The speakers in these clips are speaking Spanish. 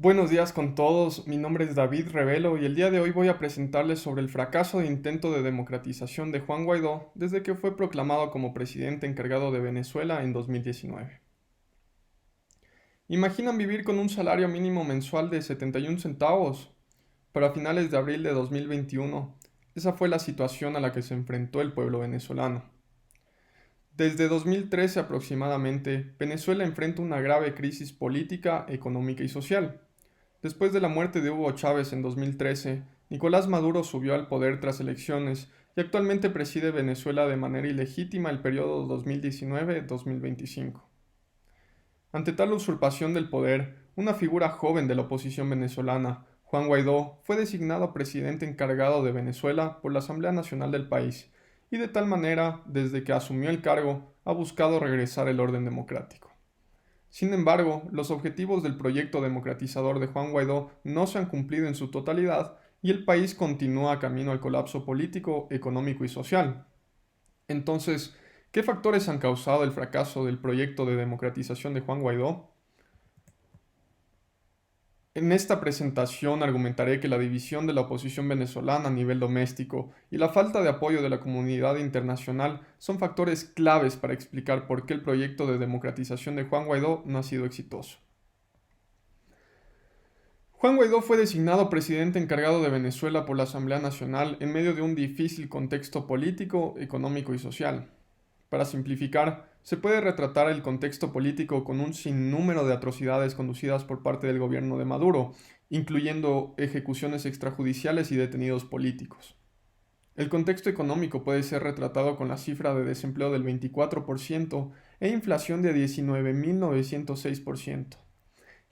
Buenos días con todos, mi nombre es David Revelo y el día de hoy voy a presentarles sobre el fracaso de intento de democratización de Juan Guaidó desde que fue proclamado como presidente encargado de Venezuela en 2019. ¿Imaginan vivir con un salario mínimo mensual de 71 centavos? Pero a finales de abril de 2021, esa fue la situación a la que se enfrentó el pueblo venezolano. Desde 2013 aproximadamente, Venezuela enfrenta una grave crisis política, económica y social. Después de la muerte de Hugo Chávez en 2013, Nicolás Maduro subió al poder tras elecciones y actualmente preside Venezuela de manera ilegítima el periodo 2019-2025. Ante tal usurpación del poder, una figura joven de la oposición venezolana, Juan Guaidó, fue designado presidente encargado de Venezuela por la Asamblea Nacional del país, y de tal manera, desde que asumió el cargo, ha buscado regresar el orden democrático. Sin embargo, los objetivos del proyecto democratizador de Juan Guaidó no se han cumplido en su totalidad y el país continúa camino al colapso político, económico y social. Entonces, ¿qué factores han causado el fracaso del proyecto de democratización de Juan Guaidó? En esta presentación argumentaré que la división de la oposición venezolana a nivel doméstico y la falta de apoyo de la comunidad internacional son factores claves para explicar por qué el proyecto de democratización de Juan Guaidó no ha sido exitoso. Juan Guaidó fue designado presidente encargado de Venezuela por la Asamblea Nacional en medio de un difícil contexto político, económico y social. Para simplificar, se puede retratar el contexto político con un sinnúmero de atrocidades conducidas por parte del gobierno de Maduro, incluyendo ejecuciones extrajudiciales y detenidos políticos. El contexto económico puede ser retratado con la cifra de desempleo del 24% e inflación de 19.906%.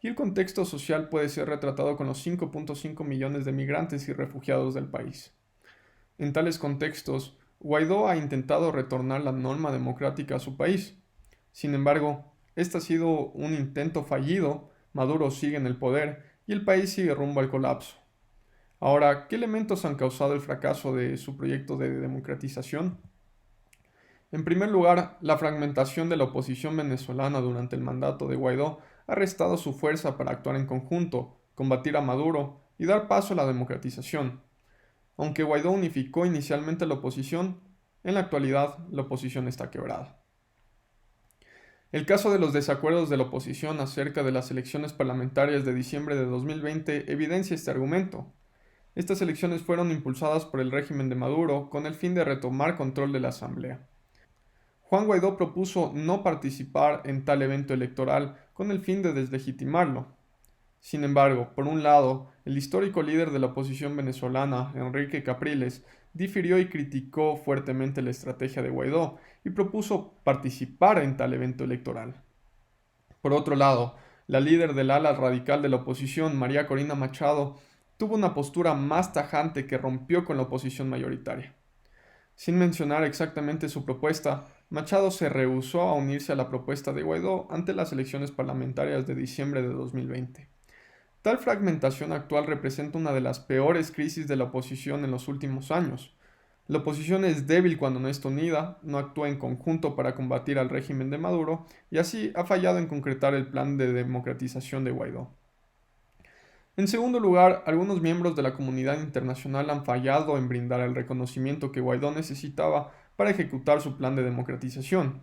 Y el contexto social puede ser retratado con los 5.5 millones de migrantes y refugiados del país. En tales contextos, Guaidó ha intentado retornar la norma democrática a su país. Sin embargo, este ha sido un intento fallido, Maduro sigue en el poder y el país sigue rumbo al colapso. Ahora, ¿qué elementos han causado el fracaso de su proyecto de democratización? En primer lugar, la fragmentación de la oposición venezolana durante el mandato de Guaidó ha restado su fuerza para actuar en conjunto, combatir a Maduro y dar paso a la democratización. Aunque Guaidó unificó inicialmente la oposición, en la actualidad la oposición está quebrada. El caso de los desacuerdos de la oposición acerca de las elecciones parlamentarias de diciembre de 2020 evidencia este argumento. Estas elecciones fueron impulsadas por el régimen de Maduro con el fin de retomar control de la Asamblea. Juan Guaidó propuso no participar en tal evento electoral con el fin de deslegitimarlo. Sin embargo, por un lado, el histórico líder de la oposición venezolana, Enrique Capriles, difirió y criticó fuertemente la estrategia de Guaidó y propuso participar en tal evento electoral. Por otro lado, la líder del ala radical de la oposición, María Corina Machado, tuvo una postura más tajante que rompió con la oposición mayoritaria. Sin mencionar exactamente su propuesta, Machado se rehusó a unirse a la propuesta de Guaidó ante las elecciones parlamentarias de diciembre de 2020. Tal fragmentación actual representa una de las peores crisis de la oposición en los últimos años. La oposición es débil cuando no está unida, no actúa en conjunto para combatir al régimen de Maduro y así ha fallado en concretar el plan de democratización de Guaidó. En segundo lugar, algunos miembros de la comunidad internacional han fallado en brindar el reconocimiento que Guaidó necesitaba para ejecutar su plan de democratización.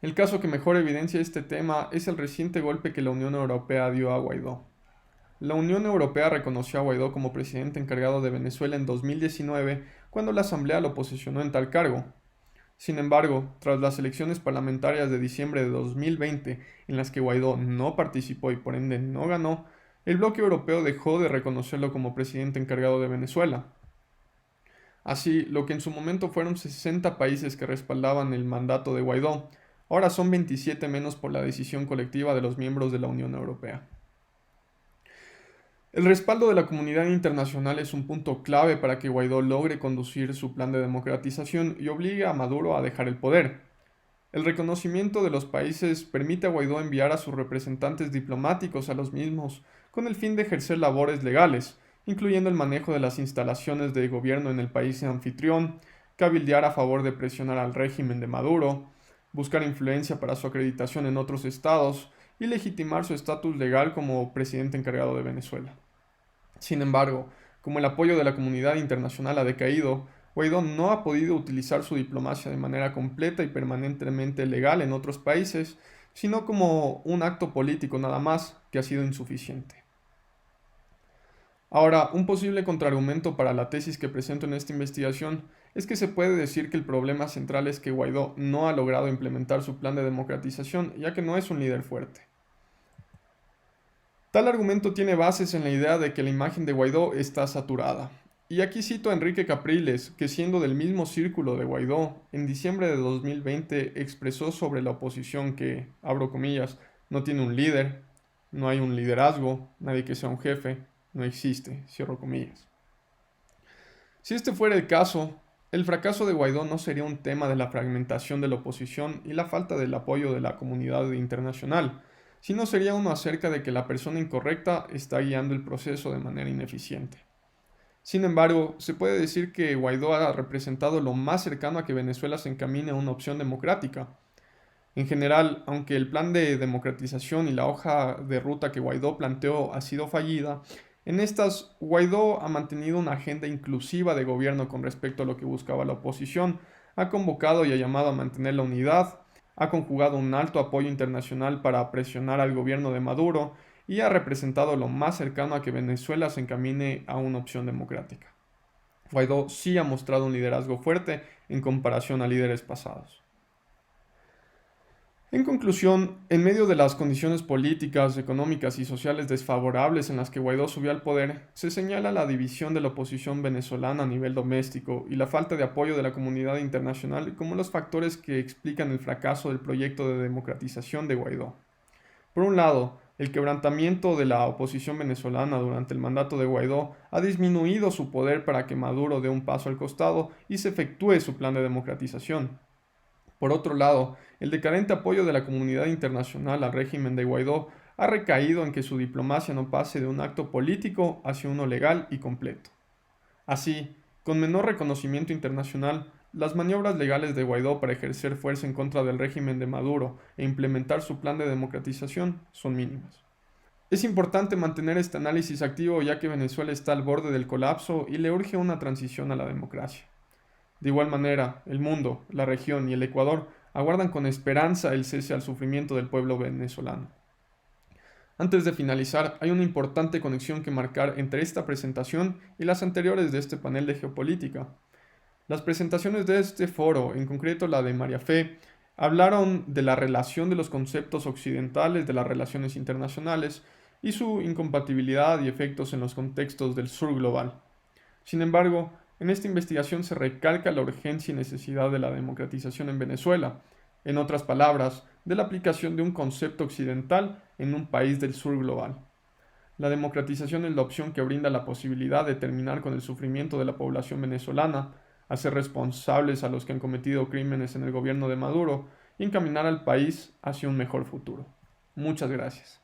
El caso que mejor evidencia este tema es el reciente golpe que la Unión Europea dio a Guaidó. La Unión Europea reconoció a Guaidó como presidente encargado de Venezuela en 2019, cuando la Asamblea lo posicionó en tal cargo. Sin embargo, tras las elecciones parlamentarias de diciembre de 2020, en las que Guaidó no participó y por ende no ganó, el bloque europeo dejó de reconocerlo como presidente encargado de Venezuela. Así, lo que en su momento fueron 60 países que respaldaban el mandato de Guaidó, ahora son 27 menos por la decisión colectiva de los miembros de la Unión Europea. El respaldo de la comunidad internacional es un punto clave para que Guaidó logre conducir su plan de democratización y obligue a Maduro a dejar el poder. El reconocimiento de los países permite a Guaidó enviar a sus representantes diplomáticos a los mismos con el fin de ejercer labores legales, incluyendo el manejo de las instalaciones de gobierno en el país anfitrión, cabildear a favor de presionar al régimen de Maduro, buscar influencia para su acreditación en otros estados y legitimar su estatus legal como presidente encargado de Venezuela. Sin embargo, como el apoyo de la comunidad internacional ha decaído, Guaidó no ha podido utilizar su diplomacia de manera completa y permanentemente legal en otros países, sino como un acto político nada más, que ha sido insuficiente. Ahora, un posible contraargumento para la tesis que presento en esta investigación es que se puede decir que el problema central es que Guaidó no ha logrado implementar su plan de democratización, ya que no es un líder fuerte. Tal argumento tiene bases en la idea de que la imagen de Guaidó está saturada. Y aquí cito a Enrique Capriles, que siendo del mismo círculo de Guaidó, en diciembre de 2020 expresó sobre la oposición que, abro comillas, no tiene un líder, no hay un liderazgo, nadie que sea un jefe, no existe, cierro comillas. Si este fuera el caso, el fracaso de Guaidó no sería un tema de la fragmentación de la oposición y la falta del apoyo de la comunidad internacional, sino sería uno acerca de que la persona incorrecta está guiando el proceso de manera ineficiente. Sin embargo, se puede decir que Guaidó ha representado lo más cercano a que Venezuela se encamine a una opción democrática. En general, aunque el plan de democratización y la hoja de ruta que Guaidó planteó ha sido fallida, en estas Guaidó ha mantenido una agenda inclusiva de gobierno con respecto a lo que buscaba la oposición, ha convocado y ha llamado a mantener la unidad, ha conjugado un alto apoyo internacional para presionar al gobierno de Maduro y ha representado lo más cercano a que Venezuela se encamine a una opción democrática. Guaidó sí ha mostrado un liderazgo fuerte en comparación a líderes pasados. En conclusión, en medio de las condiciones políticas, económicas y sociales desfavorables en las que Guaidó subió al poder, se señala la división de la oposición venezolana a nivel doméstico y la falta de apoyo de la comunidad internacional como los factores que explican el fracaso del proyecto de democratización de Guaidó. Por un lado, el quebrantamiento de la oposición venezolana durante el mandato de Guaidó ha disminuido su poder para que Maduro dé un paso al costado y se efectúe su plan de democratización. Por otro lado, el decadente apoyo de la comunidad internacional al régimen de Guaidó ha recaído en que su diplomacia no pase de un acto político hacia uno legal y completo. Así, con menor reconocimiento internacional, las maniobras legales de Guaidó para ejercer fuerza en contra del régimen de Maduro e implementar su plan de democratización son mínimas. Es importante mantener este análisis activo ya que Venezuela está al borde del colapso y le urge una transición a la democracia. De igual manera, el mundo, la región y el Ecuador aguardan con esperanza el cese al sufrimiento del pueblo venezolano. Antes de finalizar, hay una importante conexión que marcar entre esta presentación y las anteriores de este panel de geopolítica. Las presentaciones de este foro, en concreto la de María Fe, hablaron de la relación de los conceptos occidentales de las relaciones internacionales y su incompatibilidad y efectos en los contextos del sur global. Sin embargo, en esta investigación se recalca la urgencia y necesidad de la democratización en Venezuela, en otras palabras, de la aplicación de un concepto occidental en un país del sur global. La democratización es la opción que brinda la posibilidad de terminar con el sufrimiento de la población venezolana, hacer responsables a los que han cometido crímenes en el gobierno de Maduro y encaminar al país hacia un mejor futuro. Muchas gracias.